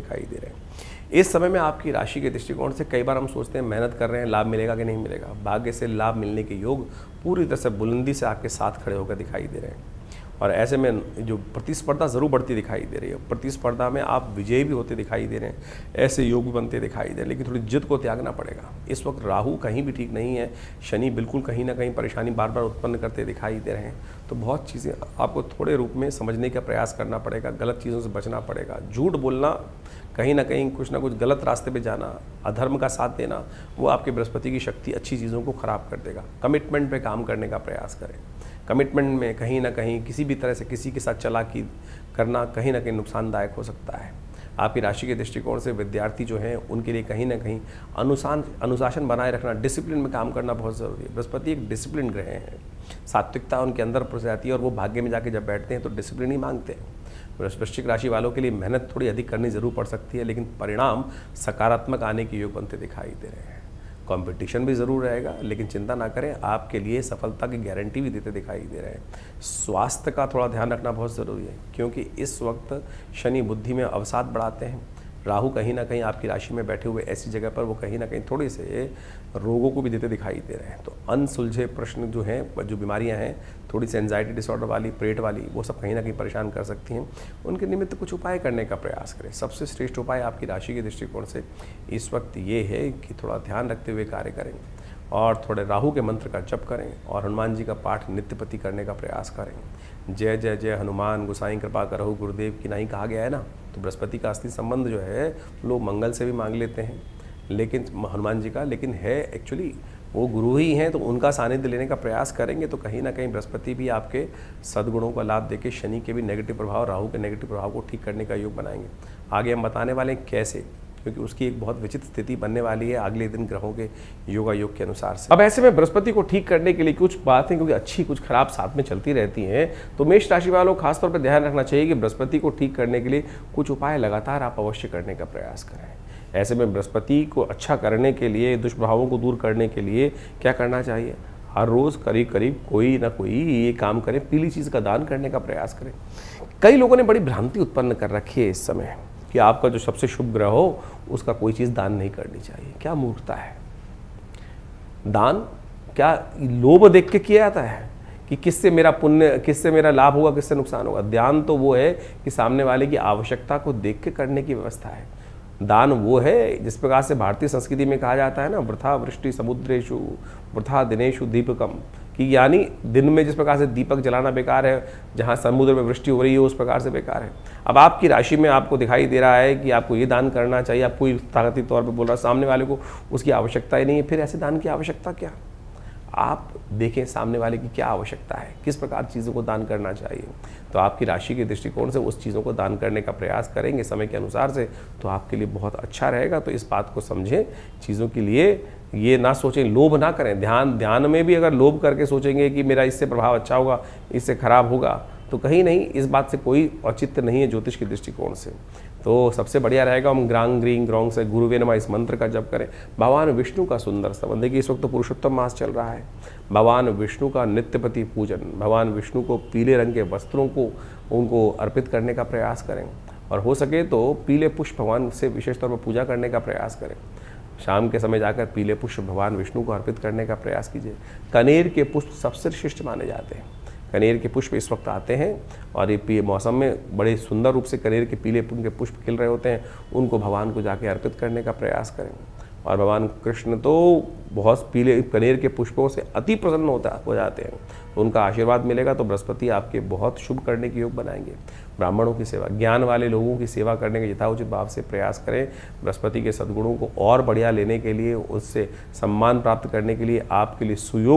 दिखाई दे रहे हैं। इस समय में आपकी राशि के दृष्टिकोण से कई बार हम सोचते हैं मेहनत कर रहे हैं, लाभ मिलेगा कि नहीं मिलेगा। भाग्य से लाभ मिलने के योग पूरी तरह से बुलंदी से आपके साथ खड़े होकर दिखाई दे रहे हैं। और ऐसे में जो प्रतिस्पर्धा ज़रूर बढ़ती दिखाई दे रही है, प्रतिस्पर्धा में आप विजयी भी होते दिखाई दे रहे हैं, ऐसे योग भी बनते दिखाई दे रहे हैं। लेकिन थोड़ी जिद को त्यागना पड़ेगा। इस वक्त राहु कहीं भी ठीक नहीं है, शनि बिल्कुल कहीं ना कहीं परेशानी बार बार उत्पन्न करते दिखाई दे रहे हैं। तो बहुत चीज़ें आपको थोड़े रूप में समझने का प्रयास करना पड़ेगा, गलत चीज़ों से बचना पड़ेगा। झूठ बोलना, कहीं ना कहीं कुछ ना कुछ गलत रास्ते पे जाना, अधर्म का साथ देना, वो आपके बृहस्पति की शक्ति अच्छी चीज़ों को ख़राब कर देगा। कमिटमेंट पे काम करने का प्रयास करें। कमिटमेंट में कहीं ना कहीं किसी भी तरह से किसी के साथ चालाकी करना कहीं ना कहीं नुकसानदायक हो सकता है। आपकी राशि के दृष्टिकोण से विद्यार्थी जो हैं उनके लिए कहीं ना कहीं अनुशासन बनाए रखना, डिसिप्लिन में काम करना बहुत ज़रूरी है। बृहस्पति एक डिसिप्लिन ग्रह है, सात्विकता उनके अंदर प्रवेश जाती है और वो भाग्य में जाके जब बैठते हैं तो डिसिप्लिन ही मांगते हैं। वृश्चिक राशि वालों के लिए मेहनत थोड़ी अधिक करनी ज़रूर पड़ सकती है, लेकिन परिणाम सकारात्मक आने के योग बनते दिखाई दे रहे हैं। कंपटीशन भी ज़रूर रहेगा, लेकिन चिंता ना करें, आपके लिए सफलता की गारंटी भी देते दिखाई दे रहे हैं। स्वास्थ्य का थोड़ा ध्यान रखना बहुत ज़रूरी है, क्योंकि इस वक्त शनि बुद्धि में अवसाद बढ़ाते हैं। राहु कहीं ना कहीं आपकी राशि में बैठे हुए ऐसी जगह पर वो कहीं ना कहीं थोड़े से रोगों को भी देते दिखाई दे रहे हैं। तो अनसुलझे प्रश्न जो हैं, जो बीमारियां हैं, थोड़ी सी एंजाइटी डिसऑर्डर वाली, पेट वाली, वो सब कहीं ना कहीं परेशान कर सकती हैं। उनके निमित्त कुछ उपाय करने का प्रयास करें। सबसे श्रेष्ठ उपाय आपकी राशि के दृष्टिकोण से इस वक्त ये है कि थोड़ा ध्यान रखते हुए कार्य करें और थोड़े राहु के मंत्र का जप करें और हनुमान जी का पाठ नित्यपति करने का प्रयास करें। जय जय जय हनुमान गोसाई कृपा करहु गुरुदेव की नहीं कहा गया है ना। तो बृहस्पति का असली संबंध जो है लोग मंगल से भी मांग लेते हैं, लेकिन हनुमान जी का, लेकिन है एक्चुअली वो गुरु ही हैं। तो उनका सानिध्य लेने का प्रयास करेंगे तो कहीं ना कहीं बृहस्पति भी आपके सद्गुणों का लाभ देके शनि के भी नेगेटिव प्रभाव, राहु के नेगेटिव प्रभाव को ठीक करने का योग बनाएंगे। आगे हम बताने वाले हैं कैसे, क्योंकि उसकी एक बहुत विचित्र स्थिति बनने वाली है अगले दिन ग्रहों के योगा योग के अनुसार से। अब ऐसे में बृहस्पति को ठीक करने के लिए कुछ बातें, क्योंकि अच्छी कुछ खराब साथ में चलती रहती हैं, तो मेष राशि वालों को खासतौर पर ध्यान रखना चाहिए कि बृहस्पति को ठीक करने के लिए कुछ उपाय लगातार आप अवश्य करने का प्रयास करें। ऐसे में बृहस्पति को अच्छा करने के लिए, दुष्प्रभावों को दूर करने के लिए क्या करना चाहिए? हर रोज़ करीब करीब कोई ना कोई ये काम करें, पीली चीज़ का दान करने का प्रयास करें। कई लोगों ने बड़ी भ्रांति उत्पन्न कर रखी है इस समय कि आपका जो सबसे शुभ ग्रह हो उसका कोई चीज़ दान नहीं करनी चाहिए। क्या मूर्खता है! दान क्या लोभ देख के किया जाता है कि किससे मेरा पुण्य, किससे मेरा लाभ होगा, किससे नुकसान होगा? दान तो वो है कि सामने वाले की आवश्यकता को देख के करने की व्यवस्था है। दान वो है जिस प्रकार से भारतीय संस्कृति में कहा जाता है ना, वृथा वृष्टि समुद्रेषु वृथा दिनेषु दीपकम, कि यानी दिन में जिस प्रकार से दीपक जलाना बेकार है, जहाँ समुद्र में वृष्टि हो रही है उस प्रकार से बेकार है। अब आपकी राशि में आपको दिखाई दे रहा है कि आपको ये दान करना चाहिए, आप कोई ताकती तौर पे बोल रहा है, सामने वाले को उसकी आवश्यकता ही नहीं है, फिर ऐसे दान की आवश्यकता क्या? आप देखें सामने वाले की क्या आवश्यकता है, किस प्रकार चीज़ों को दान करना चाहिए। तो आपकी राशि के दृष्टिकोण से उस चीज़ों को दान करने का प्रयास करेंगे समय के अनुसार से, तो आपके लिए बहुत अच्छा रहेगा। तो इस बात को समझें, चीज़ों के लिए ये ना सोचें, लोभ ना करें। ध्यान में भी अगर लोभ करके सोचेंगे कि मेरा इससे प्रभाव अच्छा होगा, इससे खराब होगा, तो कहीं नहीं, इस बात से कोई औचित्य नहीं है ज्योतिष के दृष्टिकोण से। तो सबसे बढ़िया रहेगा हम ग्रांग ग्रींग ग्रोंग से गुरुवे नमः इस मंत्र का जप करें। भगवान विष्णु का सुंदर संबंध, देखिए इस वक्त तो पुरुषोत्तम मास चल रहा है, भगवान विष्णु का नित्यपति पूजन, भगवान विष्णु को पीले रंग के वस्त्रों को उनको अर्पित करने का प्रयास करें और हो सके तो पीले पुष्प भगवान से विशेष तौर पर पूजा करने का प्रयास करें। शाम के समय जाकर पीले पुष्प भगवान विष्णु को अर्पित करने का प्रयास कीजिए। कनेर के पुष्प सबसे श्रेष्ठ माने जाते हैं। कनेर के पुष्प इस वक्त आते हैं और ये मौसम में बड़े सुंदर रूप से कनेर के पीले के पुष्प खिल रहे होते हैं, उनको भगवान को जाके अर्पित करने का प्रयास करें। और भगवान कृष्ण तो बहुत पीले कनेर के पुष्पों से अति प्रसन्न हो जाते हैं, तो उनका आशीर्वाद मिलेगा। तो बृहस्पति आपके बहुत शुभ करने के योग बनाएंगे। ब्राह्मणों की सेवा, ज्ञान वाले लोगों की सेवा करने के यथाउचित भाव से प्रयास करें। बृहस्पति के सद्गुणों को और बढ़िया लेने के लिए, उससे सम्मान प्राप्त करने के लिए आपके लिए सुयोग